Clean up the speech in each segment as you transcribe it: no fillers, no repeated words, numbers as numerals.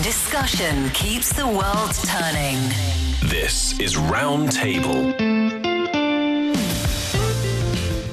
Discussion keeps the world turning. This is Roundtable.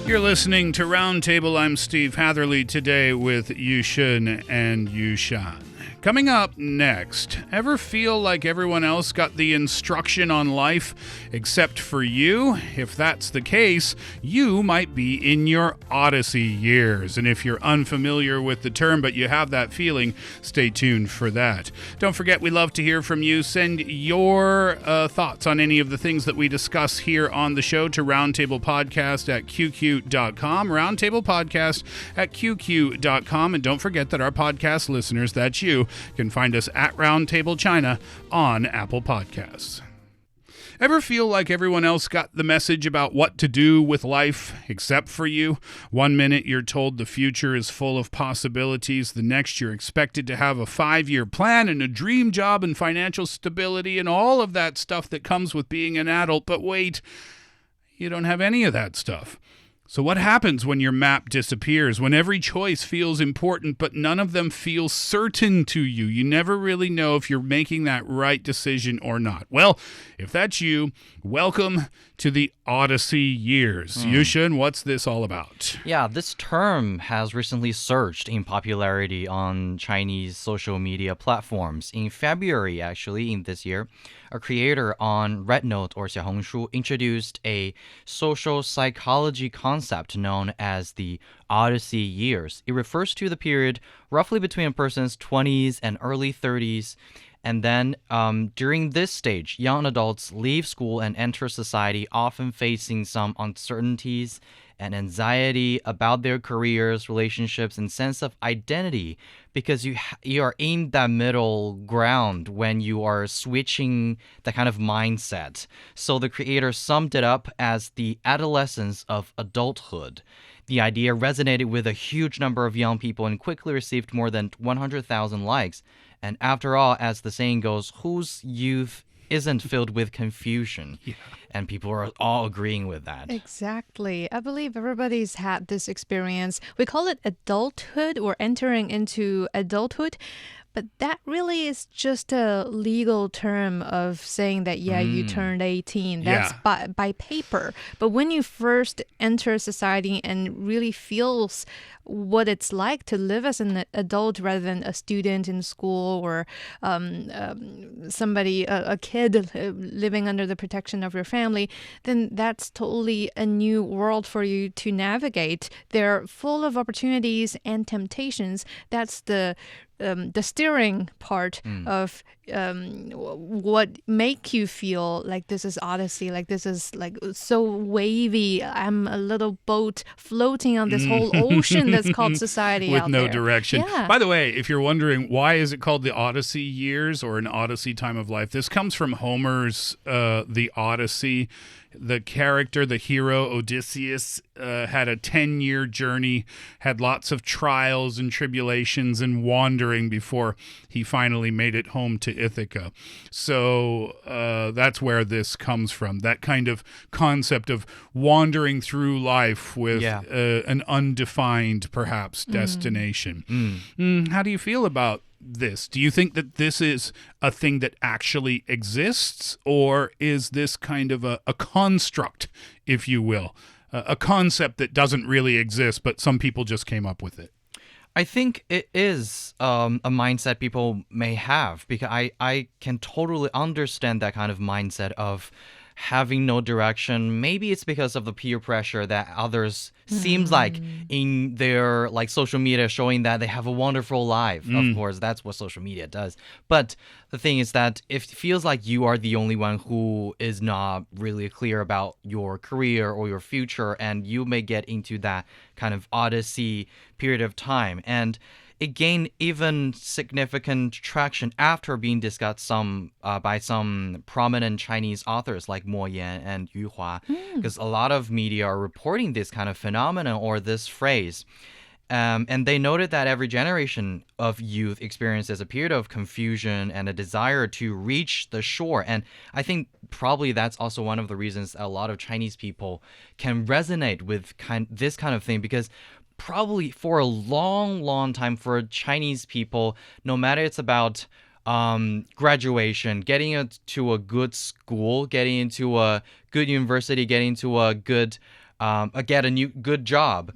You're listening to Roundtable. I'm Steve Hatherley today with Yushan and Yushan. Coming up next, ever feel like everyone else got the instruction on life except for you? If that's the case, you might be in your Odyssey years. And if you're unfamiliar with the term but you have that feeling, stay tuned for that. Don't forget, we love to hear from you. Send your thoughts on any of the things that we discuss here on the show to roundtablepodcast@qq.com, roundtablepodcast@qq.com. And don't forget that our podcast listeners, that's you, can find us at Roundtable China on Apple Podcasts. Ever feel like everyone else got the message about what to do with life except for you? One minute you're told the future is full of possibilities. The next you're expected to have a 5-year plan and a dream job and financial stability and all of that stuff that comes with being an adult. But wait, you don't have any of that stuff. So what happens when your map disappears, when every choice feels important, but none of them feel certain to you? You never really know if you're making that right decision or not. Well, if that's you, welcome to the Odyssey years. Yushan, what's this all about? Yeah, this term has recently surged in popularity on Chinese social media platforms. In February, actually, in this year, a creator on Rednote or Xiaohongshu introduced a social psychology concept known as the Odyssey years. It refers to the period roughly between a person's 20s and early 30s. And then during this stage, young adults leave school and enter society, often facing some uncertainties and anxiety about their careers, relationships, and sense of identity, because you are in that middle ground when you are switching that kind of mindset. So the creator summed it up as the adolescence of adulthood. The idea resonated with a huge number of young people and quickly received more than 100,000 likes. And after all, as the saying goes, whose youth isn't filled with confusion? Yeah. And people are all agreeing with that. Exactly. I believe everybody's had this experience. We call it adulthood or entering into adulthood. But that really is just a legal term of saying that, you turned 18. That's by paper. But when you first enter society and really feels what it's like to live as an adult rather than a student in school or somebody, a kid living under the protection of your family, then that's totally a new world for you to navigate. They're full of opportunities and temptations. That's the steering part of what make you feel like this is Odyssey, like this is like so wavy. I'm a little boat floating on this whole ocean that's called society with out no there. direction. Yeah. By the way, if you're wondering why is it called the Odyssey years or an Odyssey time of life, this comes from Homer's The Odyssey. The character, the hero, Odysseus, had a 10-year journey, had lots of trials and tribulations and wandering before he finally made it home to Ithaca. So that's where this comes from, that kind of concept of wandering through life with an undefined, perhaps, destination. How do you feel about this? Do you think that this is a thing that actually exists, or is this kind of a construct, if you will, a concept that doesn't really exist, but some people just came up with it? I think it is a mindset people may have, because I can totally understand that kind of mindset of having no direction. Maybe it's because of the peer pressure that others seems like in their social media showing that they have a wonderful life. Of course, that's what social media does. But the thing is that it feels like you are the only one who is not really clear about your career or your future, and you may get into that kind of Odyssey period of time. And it gained even significant traction after being discussed by some prominent Chinese authors like Mo Yan and Yu Hua, because a lot of media are reporting this kind of phenomenon or this phrase. And they noted that every generation of youth experiences a period of confusion and a desire to reach the shore. And I think probably that's also one of the reasons a lot of Chinese people can resonate with this kind of thing, because probably for a long, long time for Chinese people, no matter it's about graduation, getting into a good school, getting into a good university, getting into a good, get a new good job.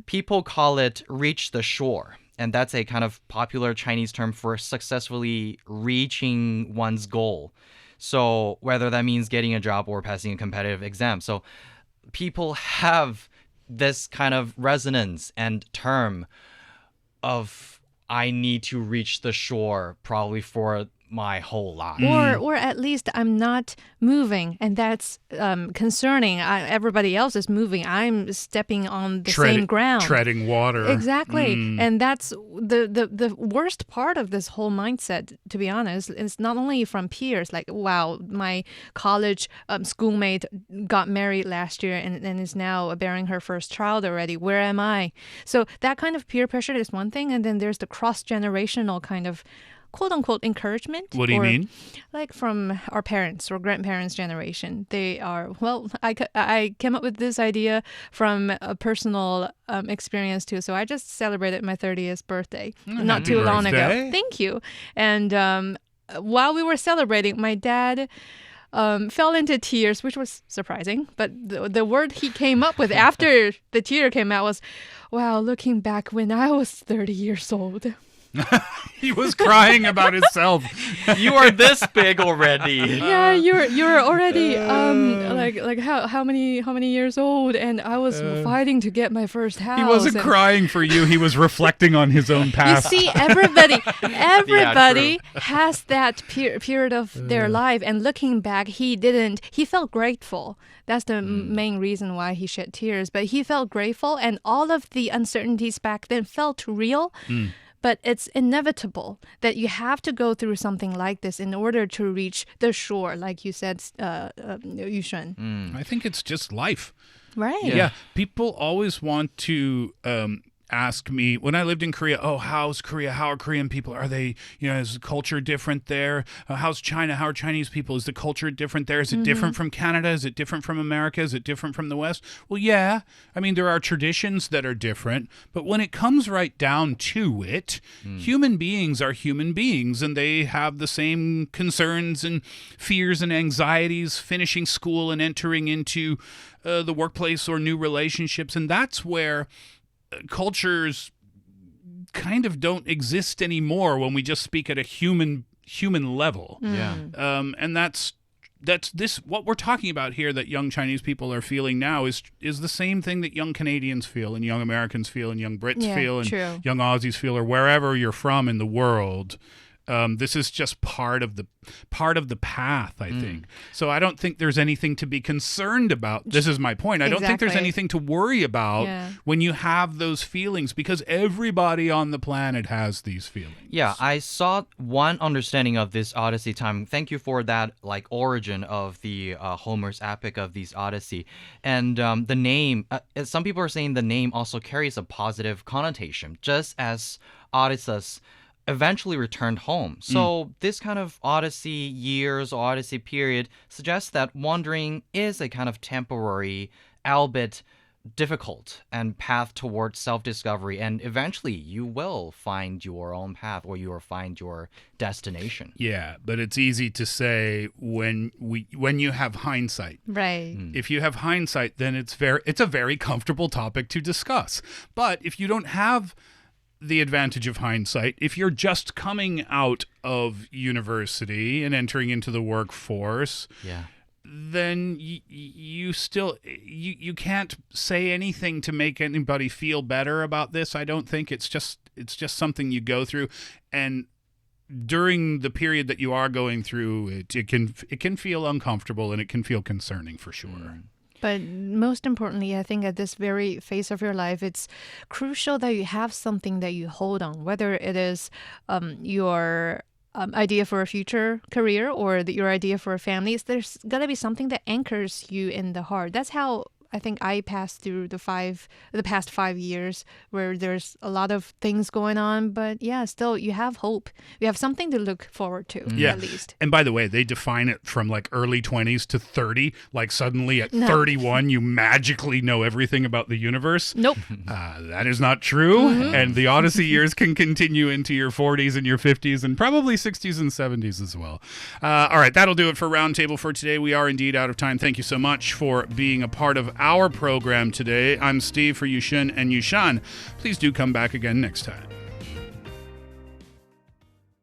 People call it reach the shore. And that's a kind of popular Chinese term for successfully reaching one's goal. So whether that means getting a job or passing a competitive exam. So people have this kind of resonance and term of I need to reach the shore probably for my whole life. Or at least I'm not moving, and that's concerning. Everybody else is moving. I'm stepping on the same ground. Treading water. Exactly. And that's the worst part of this whole mindset, to be honest. It's not only from peers, like, wow, my college schoolmate got married last year and is now bearing her first child already. Where am I? So that kind of peer pressure is one thing. And then there's the cross-generational kind of quote-unquote encouragement. What do you mean? Like from our parents or grandparents' generation. They are, well, I came up with this idea from a personal experience too. So I just celebrated my 30th birthday not too long ago. Thank you. And while we were celebrating, my dad fell into tears, which was surprising. But the word he came up with after the tear came out was, wow, looking back when I was 30 years old. He was crying about himself. You are this big already. Yeah, you're already like how many years old, and I was fighting to get my first house. He wasn't crying for you. He was reflecting on his own You past. see, everybody has that period of their life, and looking back, he didn't. He felt grateful. That's the main reason why he shed tears. But he felt grateful, and all of the uncertainties back then felt real. But it's inevitable that you have to go through something like this in order to reach the shore, like you said, Yushan. I think it's just life. Right. Yeah. People always want to ask me when I lived in Korea, oh, how's Korea? How are Korean people? Are they, is the culture different there? How's China? How are Chinese people? Is the culture different there? Is it different from Canada? Is it different from America? Is it different from the West? Well, yeah. I mean, there are traditions that are different, but when it comes right down to it, human beings are human beings, and they have the same concerns and fears and anxieties finishing school and entering into the workplace or new relationships. And that's where cultures kind of don't exist anymore when we just speak at a human level. Yeah. And that's this what we're talking about here that young Chinese people are feeling now is the same thing that young Canadians feel and young Americans feel and young Brits feel and young Aussies feel, or wherever you're from in the world. This is just part of the path, I think. So I don't think there's anything to be concerned about. This is my point. I don't think there's anything to worry about when you have those feelings, because everybody on the planet has these feelings. Yeah, I saw one understanding of this Odyssey time. Thank you for that, like, origin of the Homer's epic of these Odyssey. And the name, some people are saying the name also carries a positive connotation, just as Odysseus eventually returned home. So this kind of Odyssey years, Odyssey period suggests that wandering is a kind of temporary, albeit difficult, and path towards self-discovery, and eventually you will find your own path, or you will find your destination. Yeah, but it's easy to say when you have hindsight. Right. If you have hindsight, then it's a very comfortable topic to discuss. But if you don't have the advantage of hindsight, if you're just coming out of university and entering into the workforce, then you still you can't say anything to make anybody feel better about this. I don't think it's just something you go through, and during the period that you are going through it can feel uncomfortable, and it can feel concerning for sure. But most importantly, I think at this very phase of your life, it's crucial that you have something that you hold on, whether it is your idea for a future career or your idea for a family. There's got to be something that anchors you in the heart. That's how I think I passed through the past 5 years where there's a lot of things going on, but yeah, still you have hope. You have something to look forward to, at least. And by the way, they define it from like early 20s to 30. Like suddenly at 31, you magically know everything about the universe. Nope. That is not true. And the Odyssey years can continue into your 40s and your 50s and probably 60s and 70s as well. All right, that'll do it for Roundtable for today. We are indeed out of time. Thank you so much for being a part of our program today. I'm Steve for Yushan and Yushan. Please do come back again next time.